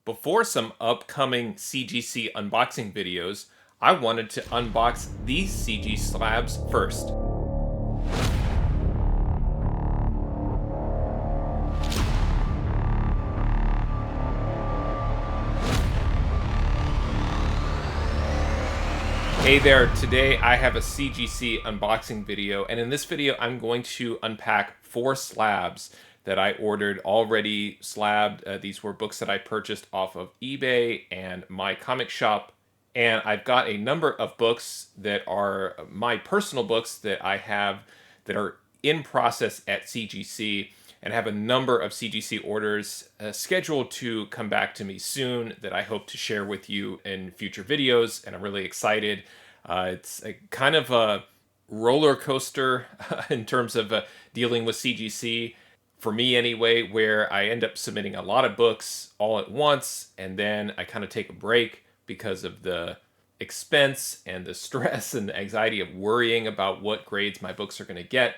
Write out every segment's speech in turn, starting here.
Before some upcoming CGC unboxing videos, I wanted to unbox these CG slabs first. Hey there, today I have a CGC unboxing video, and in this video I'm going to unpack 4 slabs that I ordered already slabbed. These were books that I purchased off of eBay and MyComicShop, and I've got a number of books that are my personal books that I have that are in process at CGC, and have a number of CGC orders scheduled to come back to me soon that I hope to share with you in future videos, and I'm really excited. It's a kind of a roller coaster in terms of dealing with CGC, for me anyway, where I end up submitting a lot of books all at once, and then I kind of take a break because of the expense and the stress and the anxiety of worrying about what grades my books are going to get.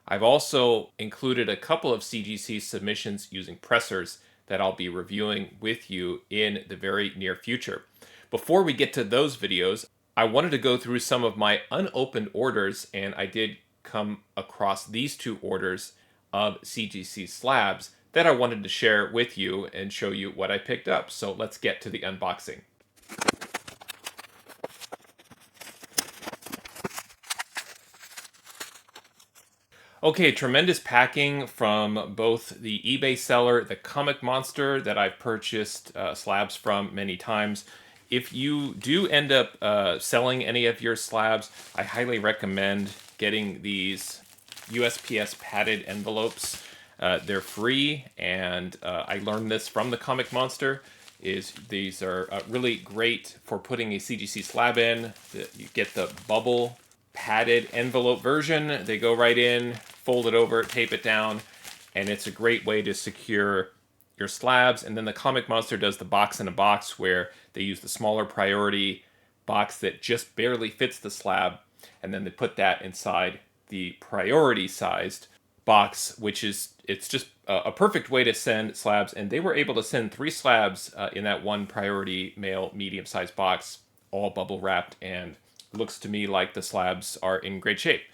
I've also included a couple of CGC submissions using pressers that I'll be reviewing with you in the very near future. Before we get to those videos, I wanted to go through some of my unopened orders, and I did come across these 2 orders of CGC slabs that I wanted to share with you and show you what I picked up. So let's get to the unboxing. Okay, tremendous packing from both the eBay seller, the Comic Monster, that I've purchased slabs from many times. If you do end up selling any of your slabs, I highly recommend getting these USPS padded envelopes. They're free, and I learned this from the Comic Monster. These are really great for putting a CGC slab in. You get the bubble padded envelope version. They go right in, fold it over, tape it down, and it's a great way to secure your slabs. And then the Comic Monster does the box in a box, where they use the smaller priority box that just barely fits the slab, and then they put that inside the priority sized box, it's just a perfect way to send slabs. And they were able to send 3 slabs in that one priority mail medium sized box, all bubble wrapped, and looks to me like the slabs are in great shape.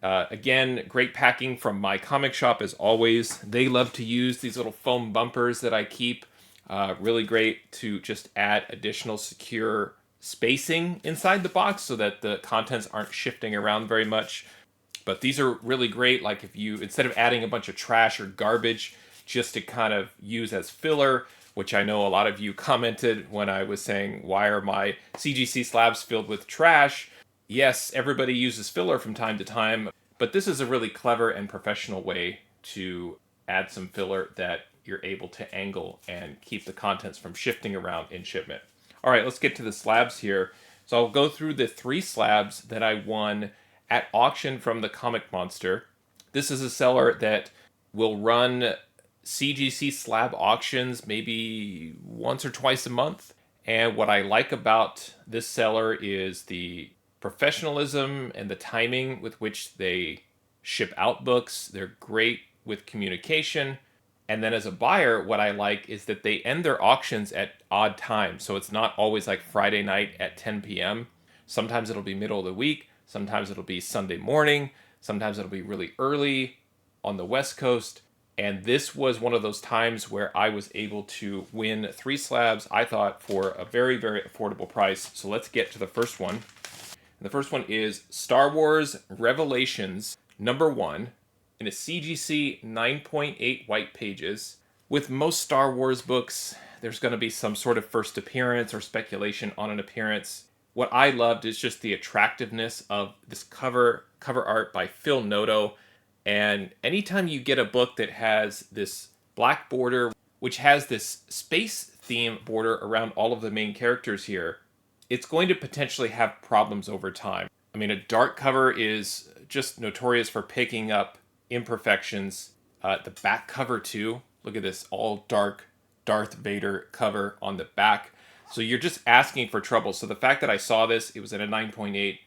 Again, great packing from MyComicShop as always. They love to use these little foam bumpers that I keep. Really great to just add additional secure spacing inside the box so that the contents aren't shifting around very much. But these are really great, like if you, instead of adding a bunch of trash or garbage just to kind of use as filler, which I know a lot of you commented when I was saying, why are my CGC slabs filled with trash? Yes, everybody uses filler from time to time, but this is a really clever and professional way to add some filler that you're able to angle and keep the contents from shifting around in shipment. All right, let's get to the slabs here. So I'll go through the 3 slabs that I won at auction from the Comic Monster. This is a seller that will run CGC slab auctions maybe once or twice a month. And what I like about this seller is the professionalism and the timing with which they ship out books. They're great with communication. And then as a buyer, what I like is that they end their auctions at odd times. So it's not always like Friday night at 10 p.m. Sometimes it'll be middle of the week. Sometimes it'll be Sunday morning. Sometimes it'll be really early on the West Coast. And this was one of those times where I was able to win 3 slabs, I thought, for a very, very affordable price. So let's get to the first one. And the first one is Star Wars Revelations #1 in a CGC 9.8 white pages. With most Star Wars books, there's going to be some sort of first appearance or speculation on an appearance. What I loved is just the attractiveness of this cover art by Phil Noto. And anytime you get a book that has this black border, which has this space theme border around all of the main characters here, it's going to potentially have problems over time. I mean, a dark cover is just notorious for picking up imperfections. The back cover too. Look at this all dark Darth Vader cover on the back. So you're just asking for trouble. So the fact that I saw this, it was at a 9.8,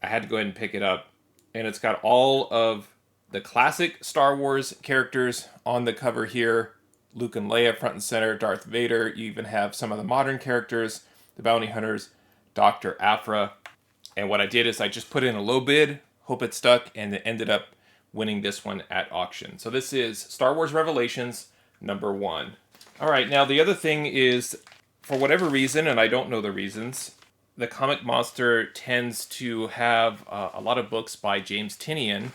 I had to go ahead and pick it up. And it's got all of the classic Star Wars characters on the cover here. Luke and Leia front and center, Darth Vader. You even have some of the modern characters, the bounty hunters, Dr. Aphra. And what I did is I just put in a low bid, hope it stuck, and it ended up winning this one at auction. So this is Star Wars Revelations #1. All right, now the other thing is, for whatever reason, and I don't know the reasons, the Comic Monster tends to have a lot of books by James Tynion,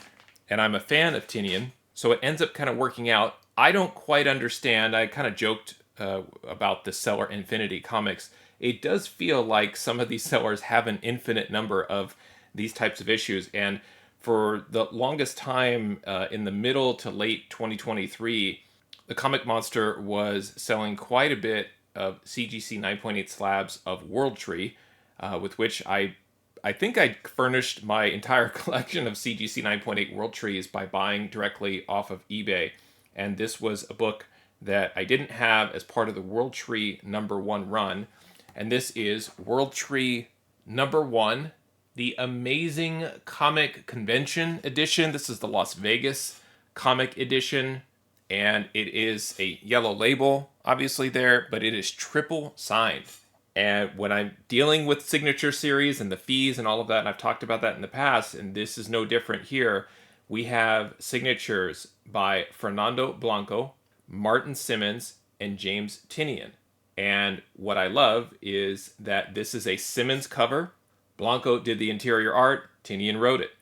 and I'm a fan of Tynion, so it ends up kind of working out. I don't quite understand. I kind of joked about the seller Infinity Comics. It does feel like some of these sellers have an infinite number of these types of issues, and for the longest time in the middle to late 2023, the Comic Monster was selling quite a bit of CGC 9.8 slabs of World Tree, with which I think I furnished my entire collection of CGC 9.8 World Trees by buying directly off of eBay. And this was a book that I didn't have as part of the World Tree #1 run. And this is World Tree #1, the Amazing Comic Convention edition. This is the Las Vegas comic edition. And it is a yellow label, obviously there, but it is triple signed. And when I'm dealing with signature series and the fees and all of that, and I've talked about that in the past, and this is no different here, we have signatures by Fernando Blanco, Martin Simmons, and James Tynion. And what I love is that this is a Simmons cover. Blanco did the interior art, Tynion wrote it.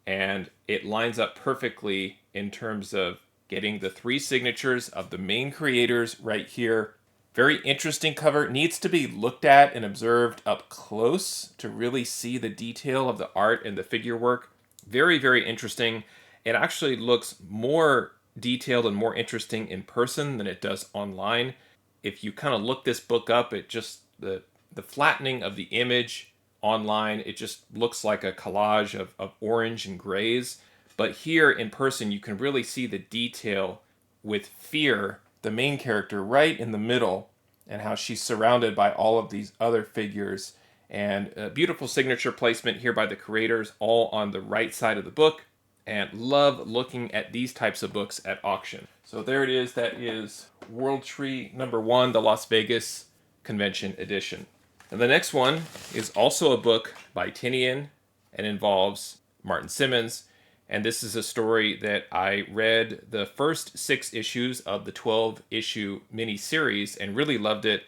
And it lines up perfectly in terms of getting the 3 signatures of the main creators right here. Very interesting cover. Needs to be looked at and observed up close to really see the detail of the art and the figure work. Very, very interesting. It actually looks more detailed and more interesting in person than it does online. If you kind of look this book up, it just, the flattening of the image online, it just looks like a collage of orange and grays. But here in person, you can really see the detail with Fear, the main character, right in the middle, and how she's surrounded by all of these other figures. And a beautiful signature placement here by the creators, all on the right side of the book. And love looking at these types of books at auction. So there it is. That is World Tree #1, the Las Vegas Convention Edition. And the next one is also a book by Tynion and involves Martin Simmons. And this is a story that I read the first 6 issues of the 12-issue mini-series and really loved it.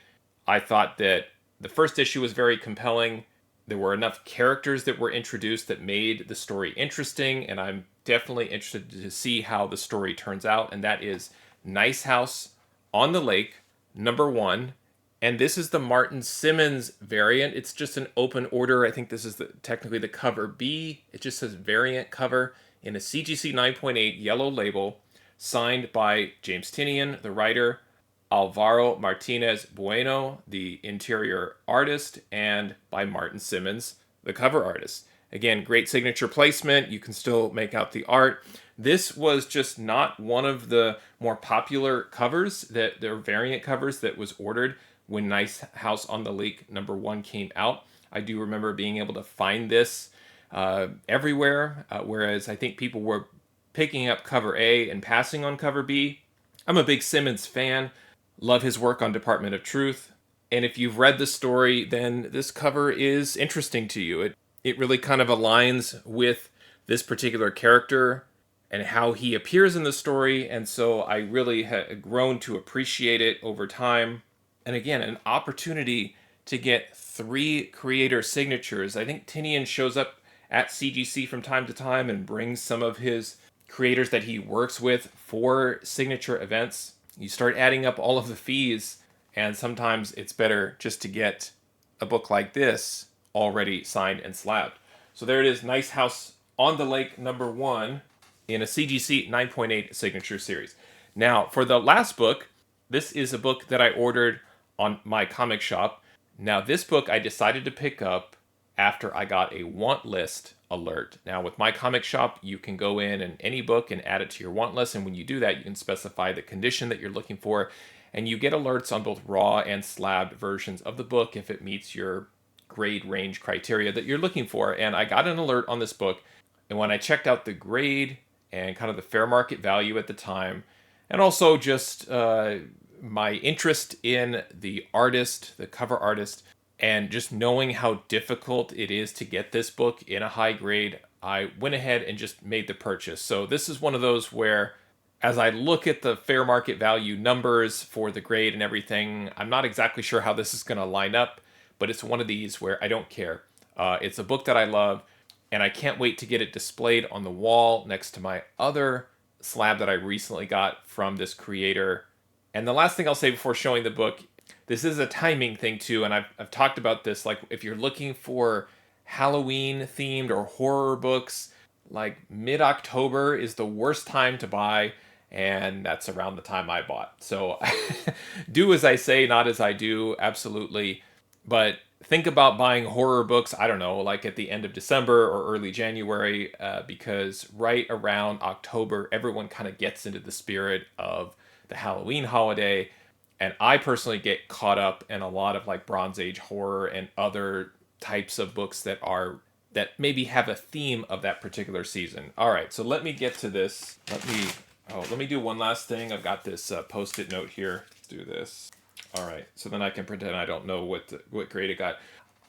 I thought that the first issue was very compelling. There were enough characters that were introduced that made the story interesting, and I'm definitely interested to see how the story turns out. And that is Nice House on the Lake, #1. And this is the Martin Simmons variant. It's just an open order. I think this is technically the cover B. It just says variant cover in a CGC 9.8 yellow label, signed by James Tynion, the writer, Alvaro Martinez Bueno, the interior artist, and by Martin Simmons, the cover artist. Again, great signature placement. You can still make out the art. This was just not one of the more popular covers, that there are variant covers that was ordered when Nice House on the Lake #1 came out. I do remember being able to find this everywhere, whereas I think people were picking up cover A and passing on cover B. I'm a big Simmons fan, love his work on Department of Truth, and if you've read the story, then this cover is interesting to you. It really kind of aligns with this particular character and how he appears in the story, and so I really have grown to appreciate it over time. And again, an opportunity to get 3 creator signatures. I think Tynion shows up at CGC from time to time and brings some of his creators that he works with for signature events. You start adding up all of the fees, and sometimes it's better just to get a book like this already signed and slabbed. So there it is, Nice House on the Lake #1 in a CGC 9.8 signature series. Now, for the last book, this is a book that I ordered on MyComicShop. Now, this book I decided to pick up after I got a want list alert. Now, with MyComicShop, you can go in and any book and add it to your want list, and when you do that, you can specify the condition that you're looking for, and you get alerts on both raw and slabbed versions of the book if it meets your grade range criteria that you're looking for. And I got an alert on this book, and when I checked out the grade and kind of the fair market value at the time, and also just my interest in the artist, the cover artist, and just knowing how difficult it is to get this book in a high grade, I went ahead and just made the purchase. So this is one of those where, as I look at the fair market value numbers for the grade and everything, I'm not exactly sure how this is going to line up, but it's one of these where I don't care. It's a book that I love, and I can't wait to get it displayed on the wall next to my other slab that I recently got from this creator. And the last thing I'll say before showing the book, this is a timing thing too, and I've talked about this. Like, if you're looking for Halloween themed or horror books, like mid-October is the worst time to buy, and that's around the time I bought. So do as I say, not as I do, absolutely. But think about buying horror books, I don't know, like at the end of December or early January, because right around October, everyone kind of gets into the spirit of the Halloween holiday. And I personally get caught up in a lot of like Bronze Age horror and other types of books that maybe have a theme of that particular season. All right, so let me get to this. Let me do one last thing. I've got this post-it note here. Let's do this. All right, so then I can pretend I don't know what grade it got.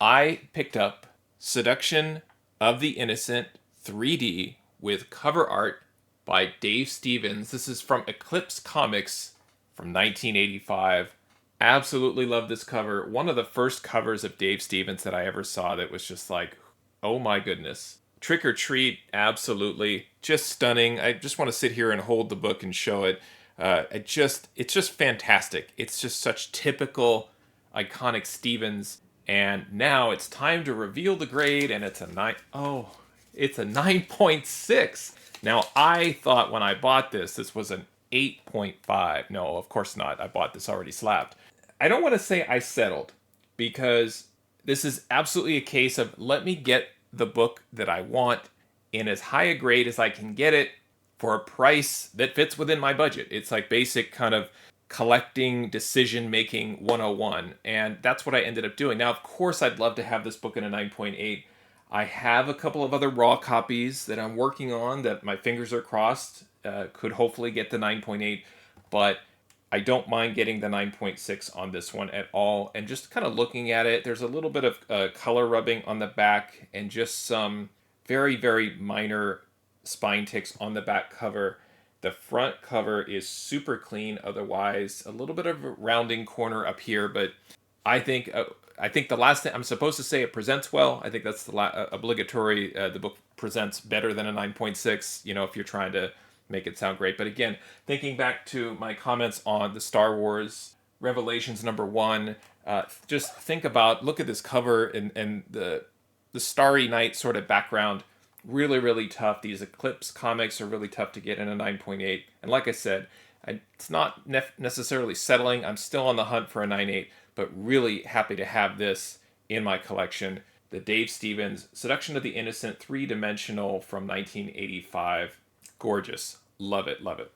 I picked up Seduction of the Innocent 3D with cover art by Dave Stevens. This is from Eclipse Comics from 1985. Absolutely love this cover. One of the first covers of Dave Stevens that I ever saw that was just like, oh my goodness. Trick or Treat, absolutely. Just stunning. I just want to sit here and hold the book and show it. It's just fantastic. It's just such typical, iconic Stevens. And now it's time to reveal the grade, and it's a 9.6. Now, I thought when I bought this was an 8.5. No, of course not. I bought this already slabbed. I don't want to say I settled, because this is absolutely a case of let me get the book that I want in as high a grade as I can get it for a price that fits within my budget. It's like basic kind of collecting decision making 101, and that's what I ended up doing. Now, of course, I'd love to have this book in a 9.8. I have a couple of other raw copies that I'm working on that my fingers are crossed could hopefully get the 9.8, but I don't mind getting the 9.6 on this one at all. And just kind of looking at it, there's a little bit of color rubbing on the back and just some very, very minor spine ticks on the back cover. The front cover is super clean otherwise. A little bit of a rounding corner up here, but I think the last thing I'm supposed to say, it presents well. I think that's the obligatory. The book presents better than a 9.6, if you're trying to make it sound great. But again, thinking back to my comments on the Star Wars Revelations #1, just think about, look at this cover and the Starry Night sort of background. Really, really tough. These Eclipse comics are really tough to get in a 9.8. And like I said, it's not necessarily settling. I'm still on the hunt for a 9.8, but really happy to have this in my collection. The Dave Stevens Seduction of the Innocent 3-dimensional from 1985. Gorgeous. Love it, love it.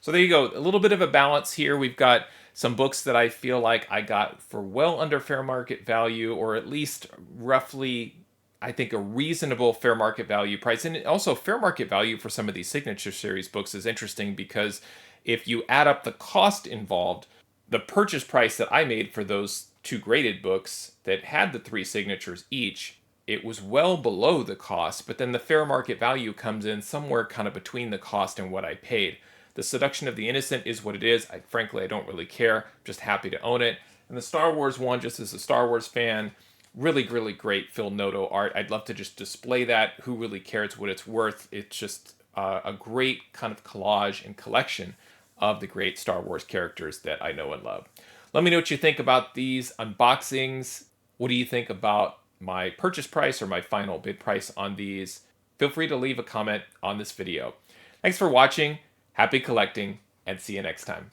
So there you go. A little bit of a balance here. We've got some books that I feel like I got for well under fair market value, or at least roughly, I think, a reasonable fair market value price. And also, fair market value for some of these Signature Series books is interesting, because if you add up the cost involved, the purchase price that I made for those two graded books that had the 3 signatures each, it was well below the cost, but then the fair market value comes in somewhere kind of between the cost and what I paid. The Seduction of the Innocent is what it is. Frankly, I don't really care. I'm just happy to own it. And the Star Wars one, just as a Star Wars fan, really, really great Phil Noto art. I'd love to just display that. Who really cares what it's worth? It's just a great kind of collage and collection of the great Star Wars characters that I know and love. Let me know what you think about these unboxings. What do you think about my purchase price or my final bid price on these? Feel free to leave a comment on this video. Thanks for watching. Happy collecting, and see you next time.